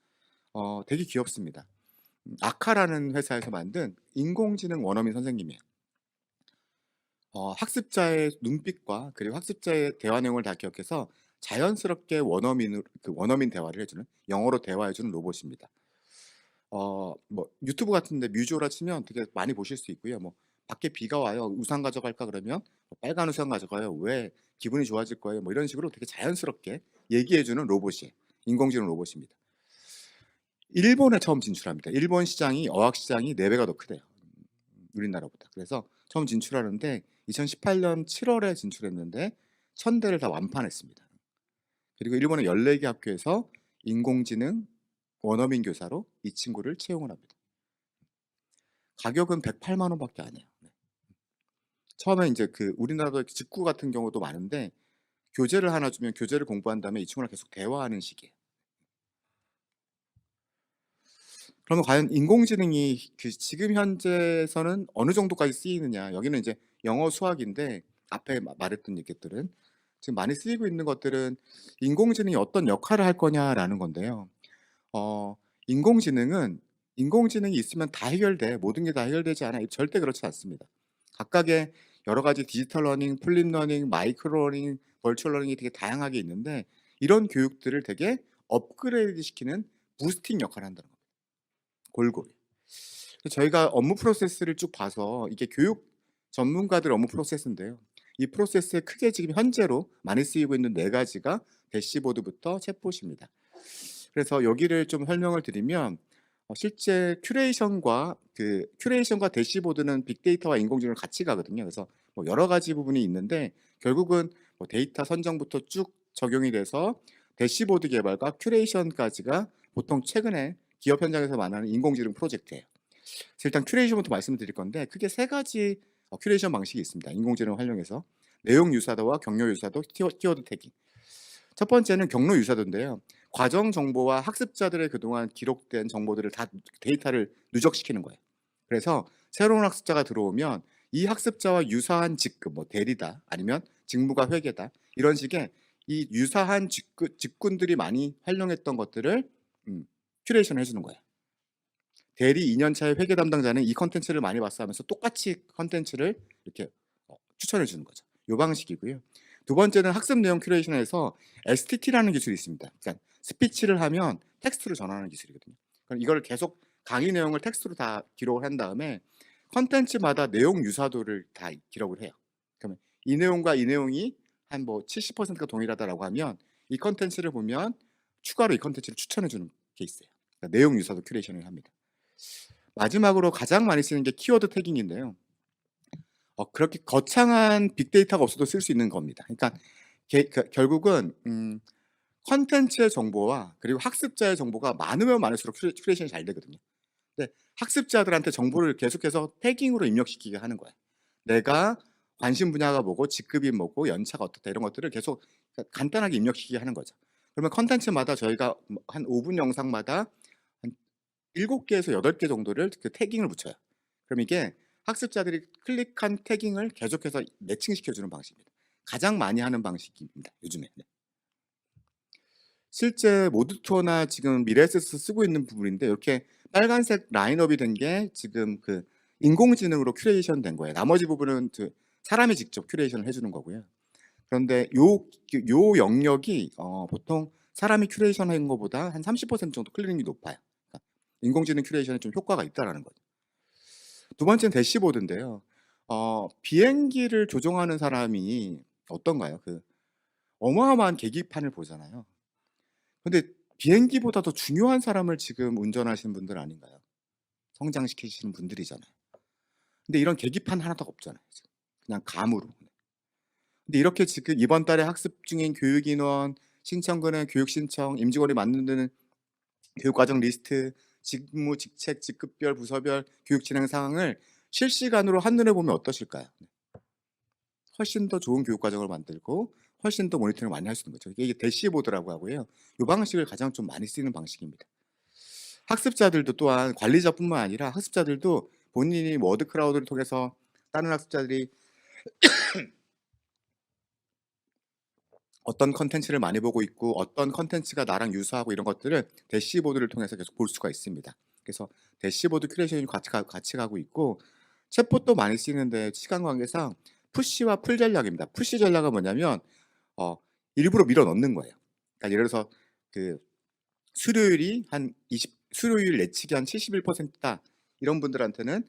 Speaker 1: 되게 귀엽습니다. 아카라는 회사에서 만든 인공지능 원어민 선생님이에요. 학습자의 눈빛과 그리고 학습자의 대화 내용을 다 기억해서 자연스럽게 원어민 대화를 해주는, 영어로 대화해주는 로봇입니다. 뭐 유튜브 같은 데 뮤즈오라 치면 되게 많이 보실 수 있고요. 뭐 밖에 비가 와요. 우산 가져갈까 그러면 빨간 우산 가져가요. 왜? 기분이 좋아질 거예요. 뭐 이런 식으로 되게 자연스럽게 얘기해주는 로봇이에요. 인공지능 로봇입니다. 일본에 처음 진출합니다. 일본 시장이 어학 시장이 4배가 더 크대요. 우리나라보다. 그래서 처음 진출하는데 2018년 7월에 진출했는데 1000대를 다 완판했습니다. 그리고 일본의 14개 학교에서 인공지능 원어민 교사로 이 친구를 채용을 합니다. 가격은 108만 원밖에 안 해요. 네. 처음에 이제 우리나라도 직구 같은 경우도 많은데 교재를 하나 주면 교재를 공부한 다음에 이 친구랑 계속 대화하는 식이에요. 그러면 과연 인공지능이 지금 현재에서는 어느 정도까지 쓰이느냐? 여기는 이제 영어, 수학인데 앞에 말했던 얘기들은 지금 많이 쓰이고 있는 것들은 인공지능이 어떤 역할을 할 거냐라는 건데요. 어, 인공지능이 있으면 다 해결돼. 모든 게 다 해결되지 않아. 절대 그렇지 않습니다. 각각의 여러 가지 디지털 러닝, 플립 러닝, 마이크로 러닝, 버추얼 러닝이 되게 다양하게 있는데 이런 교육들을 되게 업그레이드 시키는 부스팅 역할을 한다는 겁니다. 골고루. 저희가 업무 프로세스를 쭉 봐서 이게 교육 전문가들 업무 프로세스인데요. 이 프로세스에 크게 지금 현재로 많이 쓰이고 있는 4가지가 대시보드부터 챗봇입니다. 그래서 여기를 좀 설명을 드리면 실제 큐레이션과 대시보드는 빅데이터와 인공지능을 같이 가거든요. 그래서 뭐 여러 가지 부분이 있는데 결국은 뭐 데이터 선정부터 쭉 적용이 돼서 대시보드 개발과 큐레이션까지가 보통 최근에 기업 현장에서 만나는 인공지능 프로젝트예요. 그래서 일단 큐레이션부터 말씀드릴 건데 크게 3가지 큐레이션 방식이 있습니다. 인공지능을 활용해서 내용 유사도와 경로 유사도, 키워드 태깅. 첫 번째는 경로 유사도인데요. 과정 정보와 학습자들의 그동안 기록된 정보들을 다 데이터를 누적시키는 거예요. 그래서 새로운 학습자가 들어오면 이 학습자와 유사한 직급, 뭐 대리다 아니면 직무가 회계다 이런 식의 이 유사한 직군들이 많이 활용했던 것들을 큐레이션 해주는 거예요. 대리 2년차의 회계 담당자는 이 컨텐츠를 많이 봤어 하면서 똑같이 컨텐츠를 이렇게 추천해 주는 거죠. 이 방식이고요. 두 번째는 학습 내용 큐레이션에서 STT라는 기술이 있습니다. 그러니까 스피치를 하면 텍스트로 전환하는 기술이거든요. 그럼 이걸 계속 강의 내용을 텍스트로 다 기록을 한 다음에 컨텐츠마다 내용 유사도를 다 기록을 해요. 그러면 이 내용과 이 내용이 한 뭐 70%가 동일하다라고 하면 이 컨텐츠를 보면 추가로 이 컨텐츠를 추천해 주는 케이스예요. 그러니까 내용 유사도 큐레이션을 합니다. 마지막으로 가장 많이 쓰는 게 키워드 태깅인데요. 그렇게 거창한 빅데이터가 없어도 쓸 수 있는 겁니다. 그러니까 결국은 컨텐츠의 정보와 그리고 학습자의 정보가 많으면 많을수록 큐레이션이 잘 되거든요. 근데 학습자들한테 정보를 계속해서 태깅으로 입력시키게 하는 거예요. 내가 관심 분야가 뭐고 직급이 뭐고 연차가 어떻다 이런 것들을 계속 간단하게 입력시키게 하는 거죠. 그러면 컨텐츠마다 저희가 한 5분 영상마다 한 7 개에서 8개 정도를 그 태깅을 붙여요. 그럼 이게 학습자들이 클릭한 태깅을 계속해서 매칭시켜 주는 방식입니다. 가장 많이 하는 방식입니다, 요즘에. 네. 실제 모드 투어나 지금 미래에셋을 쓰고 있는 부분인데 이렇게 빨간색 라인업이 된 게 지금 그 인공지능으로 큐레이션 된 거예요. 나머지 부분은 사람이 직접 큐레이션을 해 주는 거고요. 그런데 요 영역이 보통 사람이 큐레이션한 거보다 한 30% 정도 클릭률이 높아요. 그러니까 인공지능 큐레이션에 좀 효과가 있다라는 거죠. 두 번째는 대시보드인데요. 비행기를 조종하는 사람이 어떤가요? 어마어마한 계기판을 보잖아요. 근데 비행기보다 더 중요한 사람을 지금 운전하시는 분들 아닌가요? 성장시키시는 분들이잖아요. 근데 이런 계기판 하나도 없잖아요, 지금. 그냥 감으로. 근데 이렇게 지금 이번 달에 학습 중인 교육 인원, 신청근은 교육 신청, 임직원이 맞는 교육과정 리스트, 직무, 직책, 직급별, 부서별 교육 진행 상황을 실시간으로 한눈에 보면 어떠실까요? 훨씬 더 좋은 교육 과정을 만들고 훨씬 더 모니터링을 많이 할 수 있는 거죠. 이게 대시보드라고 하고요. 이 방식을 가장 좀 많이 쓰이는 방식입니다. 학습자들도 또한 관리자뿐만 아니라 학습자들도 본인이 워드 클라우드를 통해서 다른 학습자들이 어떤 컨텐츠를 많이 보고 있고 어떤 컨텐츠가 나랑 유사하고 이런 것들을 대시보드를 통해서 계속 볼 수가 있습니다. 그래서 대시보드 큐레이션이 같이 가고 있고 챗봇도 많이 쓰이는데 시간 관계상 푸시와 풀 전략입니다. 푸시 전략은 뭐냐면 어 일부러 밀어 넣는 거예요. 그러니까 예를 들어서 그 수료율이 한 20 수료율 예측이 한 71%다. 이런 분들한테는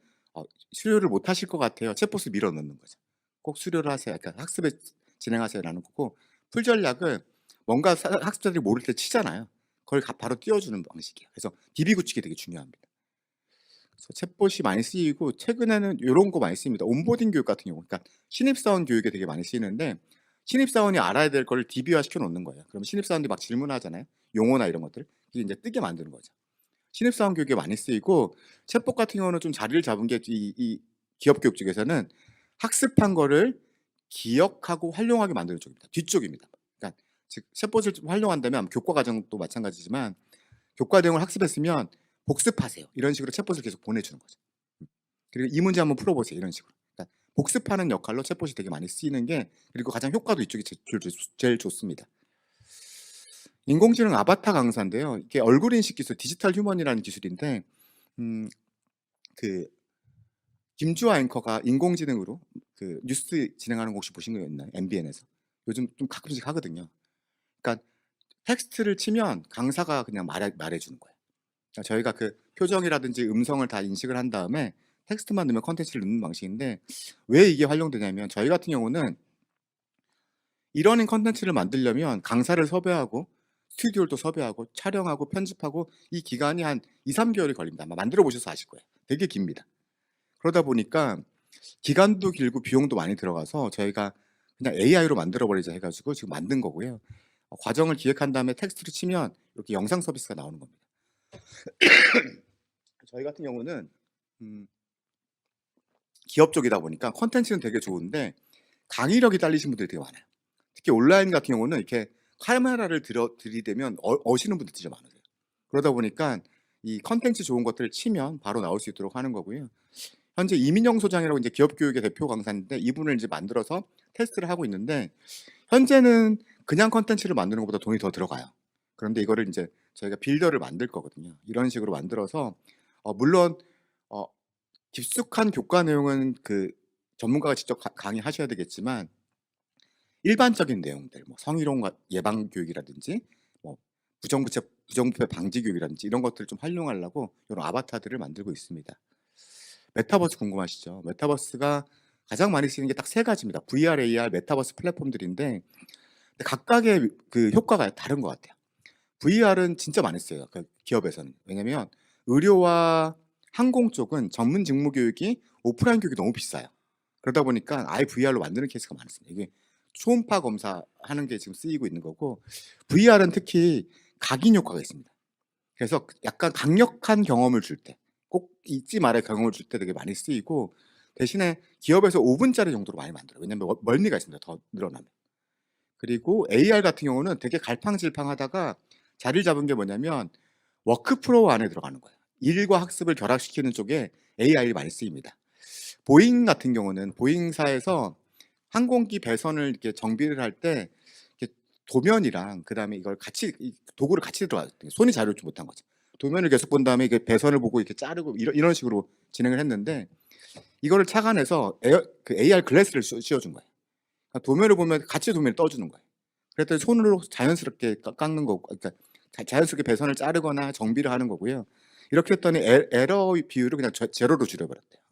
Speaker 1: 수료를 못 하실 것 같아요. 챗봇을 밀어 넣는 거죠. 꼭 수료를 하세요. 그러니까 학습을 진행하세요라는 거고 풀 전략은 뭔가 학습자들이 모를 때 치잖아요. 그걸 바로 띄워주는 방식이에요. 그래서 DB 구축이 되게 중요합니다. 그래서 챗봇이 많이 쓰이고 최근에는 이런 거 많이 쓰입니다. 온보딩 교육 같은 경우, 그러니까 신입사원 교육에 되게 많이 쓰이는데 신입사원이 알아야 될 거를 DB화 시켜 놓는 거예요. 그러면 신입사원들이 막 질문하잖아요. 용어나 이런 것들. 이게 이제 뜨게 만드는 거죠. 신입사원 교육에 많이 쓰이고 챗봇 같은 경우는 좀 자리를 잡은 게 이 기업 교육 쪽에서는 학습한 거를 기억하고 활용하게 만드는 쪽입니다. 뒤쪽입니다. 그러니까 즉 챗봇을 좀 활용한다면 교과 과정도 마찬가지지만 교과 내용을 학습했으면 복습하세요. 이런 식으로 챗봇을 계속 보내주는 거죠. 그리고 이 문제 한번 풀어보세요. 이런 식으로. 그러니까 복습하는 역할로 챗봇이 되게 많이 쓰이는 게 그리고 가장 효과도 이쪽이 제일 좋습니다. 인공지능 아바타 강사인데요. 이게 얼굴 인식 기술, 디지털 휴먼이라는 기술인데, 음, 그 김주아 앵커가 인공지능으로 그 뉴스 진행하는 거 혹시 보신 거 있나요? MBN에서 요즘 좀 가끔씩 하거든요. 그러니까 텍스트를 치면 강사가 그냥 말해주는 거예요. 그러니까 저희가 그 표정이라든지 음성을 다 인식을 한 다음에 텍스트만 넣으면 컨텐츠를 넣는 방식인데 왜 이게 활용되냐면 저희 같은 경우는 이러한 컨텐츠를 만들려면 강사를 섭외하고 스튜디오를 또 섭외하고 촬영하고 편집하고 이 기간이 한 2-3개월이 걸립니다. 아마 만들어 보셔서 아실 거예요. 되게 깁니다. 그러다 보니까 기간도 길고 비용도 많이 들어가서 저희가 그냥 AI로 만들어 버리자 해가지고 지금 만든 거고요. 과정을 기획한 다음에 텍스트를 치면 이렇게 영상 서비스가 나오는 겁니다. 저희 같은 경우는 기업 쪽이다 보니까 컨텐츠는 되게 좋은데 강의력이 딸리신 분들이 되게 많아요. 특히 온라인 같은 경우는 이렇게 카메라를 들이대면 어시는 분들이 진짜 많으세요. 그러다 보니까 이 컨텐츠 좋은 것들을 치면 바로 나올 수 있도록 하는 거고요. 현재 이민영 소장이라고 이제 기업 교육의 대표 강사인데 이분을 이제 만들어서 테스트를 하고 있는데 현재는 그냥 컨텐츠를 만드는 것보다 돈이 더 들어가요. 그런데 이거를 이제 저희가 빌더를 만들 거거든요. 이런 식으로 만들어서 물론 어, 깊숙한 교과 내용은 그 전문가가 직접 강의하셔야 되겠지만 일반적인 내용들, 뭐 성희롱 예방 교육이라든지 뭐 부정부패 방지 교육이라든지 이런 것들을 좀 활용하려고 이런 아바타들을 만들고 있습니다. 메타버스 궁금하시죠? 메타버스가 가장 많이 쓰이는 게 딱 세 가지입니다. VR, AR, 메타버스 플랫폼들인데 각각의 그 효과가 다른 것 같아요. VR은 진짜 많이 써요. 그 기업에서는. 왜냐면 의료와 항공 쪽은 전문 직무 교육이 오프라인 교육이 너무 비싸요. 그러다 보니까 아예 VR로 만드는 케이스가 많습니다. 이게 초음파 검사하는 게 지금 쓰이고 있는 거고 VR은 특히 각인 효과가 있습니다. 그래서 약간 강력한 경험을 줄 때, 꼭 잊지 말아야 경험을 줄 때 되게 많이 쓰이고 대신에 기업에서 5분짜리 정도로 많이 만들어요. 왜냐면 멀미가 있습니다, 더 늘어나면. 그리고 AR 같은 경우는 되게 갈팡질팡하다가 자리를 잡은 게 뭐냐면 워크프로우 안에 들어가는 거예요. 일과 학습을 결합시키는 쪽에 AI를 많이 쓰입니다. 보잉 같은 경우는 보잉사에서 항공기 배선을 이렇게 정비를 할 때 도면이랑 그다음에 이걸 같이 도구를 같이 들어갔거든요. 손이 자유롭지 못한 거죠. 도면을 계속 본 다음에 이게 배선을 보고 이렇게 자르고 이런 식으로 진행을 했는데 이거를 착안해서 그 AR 글래스를 씌워준 거예요. 그러니까 도면을 보면 같이 도면을 떠주는 거예요. 그랬더니 손으로 자연스럽게 깎는 거고, 그러니까 자연스럽게 배선을 자르거나 정비를 하는 거고요. 이렇게 했더니 에러 비율을 그냥 제로로 줄여버렸대요.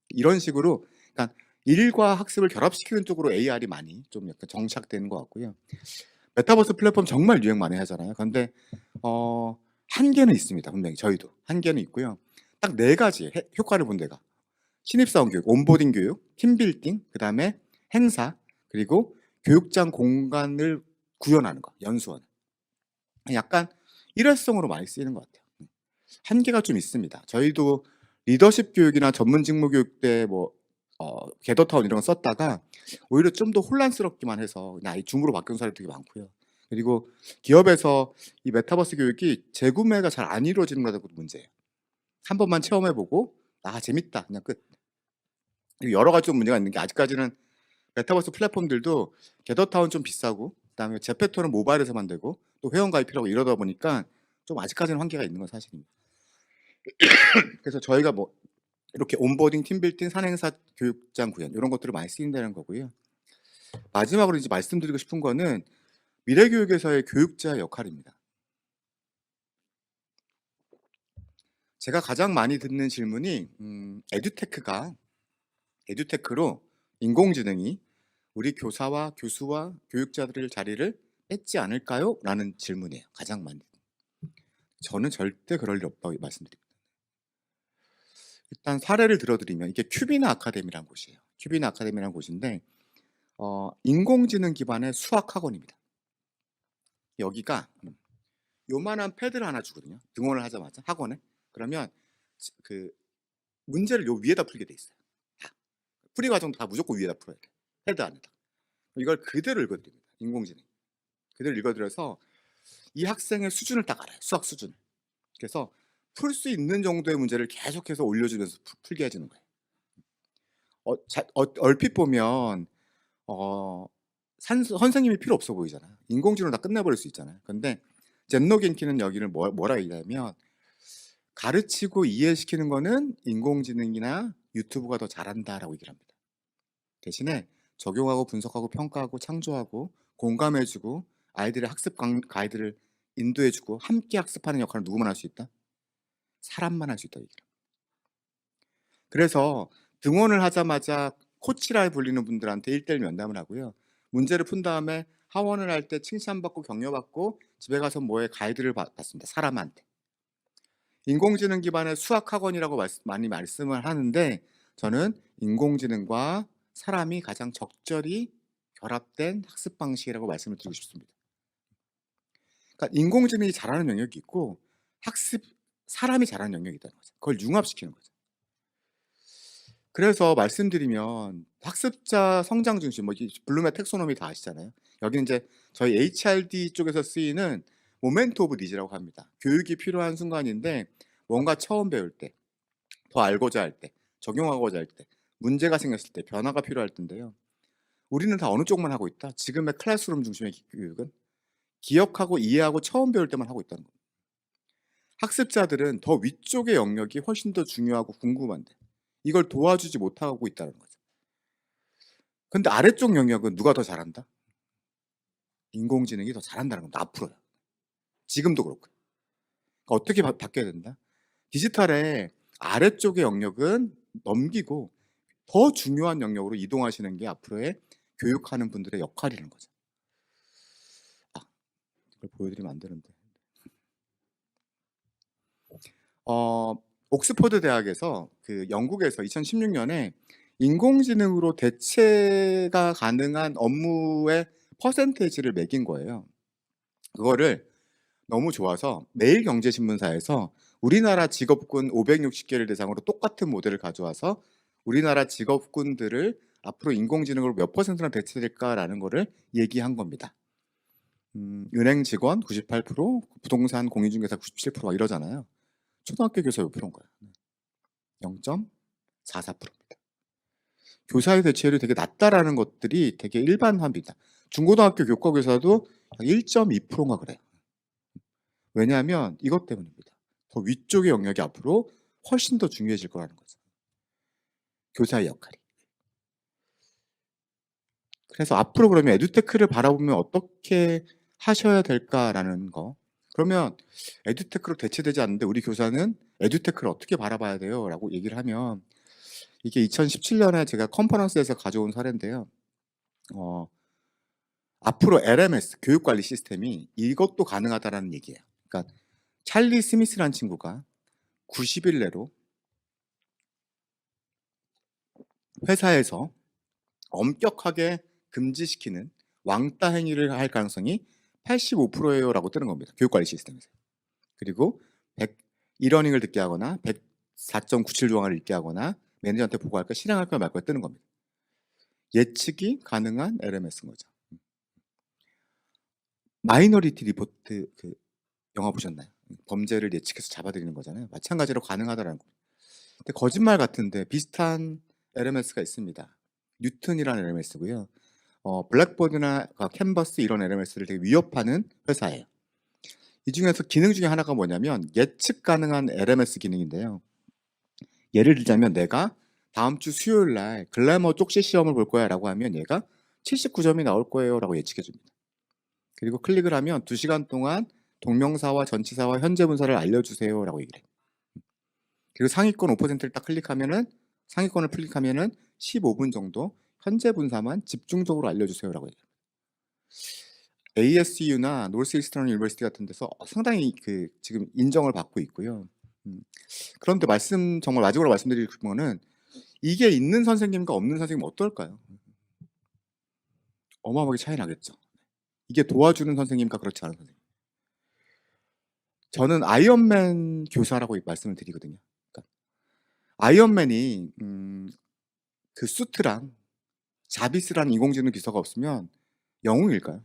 Speaker 1: 이런 식으로 그러니까 일과 학습을 결합시키는 쪽으로 AR이 많이 좀 약간 정착되는 것 같고요. 메타버스 플랫폼 정말 유행 많이 하잖아요. 그런데 한계는 있습니다. 분명히 저희도 한계는 있고요. 딱 4가지 효과를 본 데가 신입사원 교육, 온보딩 교육, 팀빌딩, 그다음에 행사, 그리고 교육장 공간을 구현하는 거, 연수원. 약간 일회성으로 많이 쓰이는 것 같아요. 한계가 좀 있습니다. 저희도 리더십 교육이나 전문 직무 교육 때 뭐 겟더타운 이런 거 썼다가 오히려 좀 더 혼란스럽기만 해서 그냥 아예 줌으로 바꾼 사례도 되게 많고요. 그리고 기업에서 이 메타버스 교육이 재구매가 잘 안 이루어지는 것도 문제예요. 한 번만 체험해 보고 '아 재밌다.' 그냥 끝. 여러 가지 좀 문제가 있는 게 아직까지는 메타버스 플랫폼들도 겟더타운 좀 비싸고 그다음에 제페토는 모바일에서만 되고 또 회원 가입이라고 이러다 보니까 좀 아직까지는 한계가 있는 건 사실입니다. 그래서 저희가 뭐 이렇게 온보딩, 팀빌딩, 산행사 교육장 구현 이런 것들을 많이 쓰인다는 거고요. 마지막으로 이제 말씀드리고 싶은 거는 미래 교육에서의 교육자의 역할입니다. 제가 가장 많이 듣는 질문이 에듀테크로 인공지능이 우리 교사와 교수와 교육자들의 자리를 뺏지 않을까요? 라는 질문이에요. 가장 많이. 저는 절대 그럴 일 없다고 말씀드립니다. 일단 사례를 들어드리면 이게 큐비나 아카데미라는 곳이에요. 큐비나 아카데미라는 곳인데 인공지능 기반의 수학 학원입니다. 여기가 요만한 패드를 하나 주거든요. 등원을 하자마자 학원에. 그러면 그 문제를 요 위에다 풀게 돼 있어요. 다. 풀이 과정도 다 무조건 위에다 풀어야 돼. 패드 안에다. 이걸 그대로 읽어드립니다. 인공지능. 그대로 읽어드려서 이 학생의 수준을 딱 알아요. 수학 수준을. 그래서 풀 수 있는 정도의 문제를 계속해서 올려주면서 풀게 해주는 거예요. 얼핏 보면 선생님이 필요 없어 보이잖아요. 인공지능으로 다 끝내버릴 수 있잖아요. 근데 젠노 겐키는 여기를 뭐라 얘기하냐면 가르치고 이해시키는 거는 인공지능이나 유튜브가 더 잘한다라고 얘기를 합니다. 대신에 적용하고 분석하고 평가하고 창조하고 공감해주고 아이들의 학습 가이드를 인도해주고 함께 학습하는 역할을 누구만 할 수 있다? 사람만 할 수 있다 얘기를. 그래서 등원을 하자마자 코치라 불리는 분들한테 1:1 면담을 하고요. 문제를 푼 다음에 하원을 할 때 칭찬받고 격려받고 집에 가서 뭐에 가이드를 받습니다. 사람한테. 인공지능 기반의 수학 학원이라고 많이 말씀을 하는데 저는 인공지능과 사람이 가장 적절히 결합된 학습 방식이라고 말씀을 드리고 싶습니다. 그러니까 인공지능이 잘하는 영역이 있고 사람이 잘하는 영역이 있다는 거죠. 그걸 융합시키는 거죠. 그래서 말씀드리면 학습자 성장 중심, 뭐 블룸의 텍소노미 다 아시잖아요. 여기는 이제 저희 HRD 쪽에서 쓰이는 모멘트 오브 니즈라고 합니다. 교육이 필요한 순간인데 뭔가 처음 배울 때, 더 알고자 할 때, 적용하고자 할 때, 문제가 생겼을 때, 변화가 필요할 텐데요. 우리는 다 어느 쪽만 하고 있다? 지금의 클래스룸 중심의 교육은 기억하고 이해하고 처음 배울 때만 하고 있다는 겁니다. 학습자들은 더 위쪽의 영역이 훨씬 더 중요하고 궁금한데 이걸 도와주지 못하고 있다는 거죠. 근데 아래쪽 영역은 누가 더 잘한다? 인공지능이 더 잘한다는 겁니다. 앞으로요. 지금도 그렇고. 그러니까 어떻게 바뀌어야 된다? 디지털의 아래쪽의 영역은 넘기고 더 중요한 영역으로 이동하시는 게 앞으로의 교육하는 분들의 역할이라는 거죠. 이걸 보여드리면 안 되는데. 옥스퍼드 대학에서 그 영국에서 2016년에 인공지능으로 대체가 가능한 업무의 퍼센테이지를 매긴 거예요. 그거를 너무 좋아서 매일경제신문사에서 우리나라 직업군 560개를 대상으로 똑같은 모델을 가져와서 우리나라 직업군들을 앞으로 인공지능으로 몇 퍼센트나 대체될까라는 거를 얘기한 겁니다. 은행 직원 98%, 부동산 공인중개사 97%막 이러잖아요. 초등학교 교사 몇 프로인 거예요? 0.44%입니다. 교사의 대체율이 되게 낮다라는 것들이 되게 일반화입니다. 중고등학교 교과 교사도 1.2%인가 그래요. 왜냐하면 이것 때문입니다. 더 위쪽의 영역이 앞으로 훨씬 더 중요해질 거라는 거죠. 교사의 역할이. 그래서 앞으로 그러면 에듀테크를 바라보면 어떻게 하셔야 될까라는 거. 그러면 에듀테크로 대체되지 않는데 우리 교사는 에듀테크를 어떻게 바라봐야 돼요? 라고 얘기를 하면 이게 2017년에 제가 컨퍼런스에서 가져온 사례인데요. 앞으로 LMS, 교육관리 시스템이 이것도 가능하다라는 얘기예요. 그러니까 찰리 스미스라는 친구가 90일 내로 회사에서 엄격하게 금지시키는 왕따 행위를 할 가능성이 85%예요 라고 뜨는 겁니다. 교육관리 시스템에서. 그리고 1러닝을 듣게 하거나 104.97 조항을 읽게 하거나 매니저한테 보고할까 실행할까 말까 뜨는 겁니다. 예측이 가능한 LMS인 거죠. 마이너리티 리포트 그 영화 보셨나요? 범죄를 예측해서 잡아들이는 거잖아요. 마찬가지로 가능하다라는 거예요. 근데 거짓말 같은데 비슷한 LMS가 있습니다. 뉴튼이라는 LMS고요. 블랙보드나 캔버스 이런 LMS를 되게 위협하는 회사예요. 이 중에서 기능 중에 하나가 뭐냐면 예측 가능한 LMS 기능인데요. 예를 들자면 내가 다음 주 수요일 날 글래머 쪽시 시험을 볼 거야 라고 하면 얘가 79점이 나올 거예요 라고 예측해 줍니다. 그리고 클릭을 하면 2시간 동안 동명사와 전치사와 현재 분사를 알려주세요 라고 얘기를 해요. 그리고 상위권 5%를 딱 상위권을 클릭하면은 15분 정도 현재 분사만 집중적으로 알려주세요 라고 얘기해요. ASU나 노스이스턴 유니버시티 같은 데서 상당히 지금 인정을 받고 있고요. 그런데 정말 마지막으로 말씀드릴 거는 이게 있는 선생님과 없는 선생님 어떨까요? 어마어마하게 차이 나겠죠. 이게 도와주는 선생님과 그렇지 않은 선생님. 저는 아이언맨 교사라고 말씀을 드리거든요. 그러니까 아이언맨이 그 수트랑 자비스라는 인공지능 기사가 없으면 영웅일까요?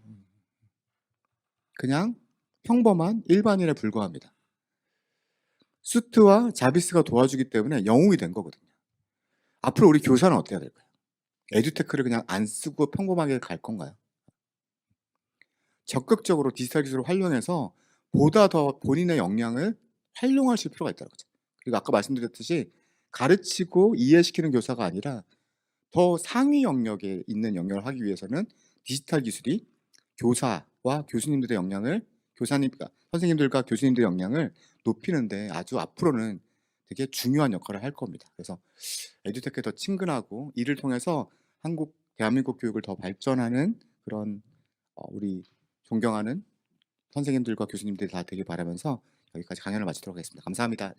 Speaker 1: 그냥 평범한 일반인에 불과합니다. 수트와 자비스가 도와주기 때문에 영웅이 된 거거든요. 앞으로 우리 교사는 어떻게 해야 될까요? 에듀테크를 그냥 안 쓰고 평범하게 갈 건가요? 적극적으로 디지털 기술을 활용해서 보다 더 본인의 역량을 활용하실 필요가 있다는 거죠. 그리고 아까 말씀드렸듯이 가르치고 이해시키는 교사가 아니라 더 상위 영역에 있는 영역을 하기 위해서는 디지털 기술이 교사와 교수님들의 역량을 선생님들과 교수님들의 역량을 높이는데 아주 앞으로는 되게 중요한 역할을 할 겁니다. 그래서 에듀테크에 더 친근하고 이를 통해서 대한민국 교육을 더 발전하는 그런 우리 존경하는 선생님들과 교수님들이 다 되길 바라면서 여기까지 강연을 마치도록 하겠습니다. 감사합니다.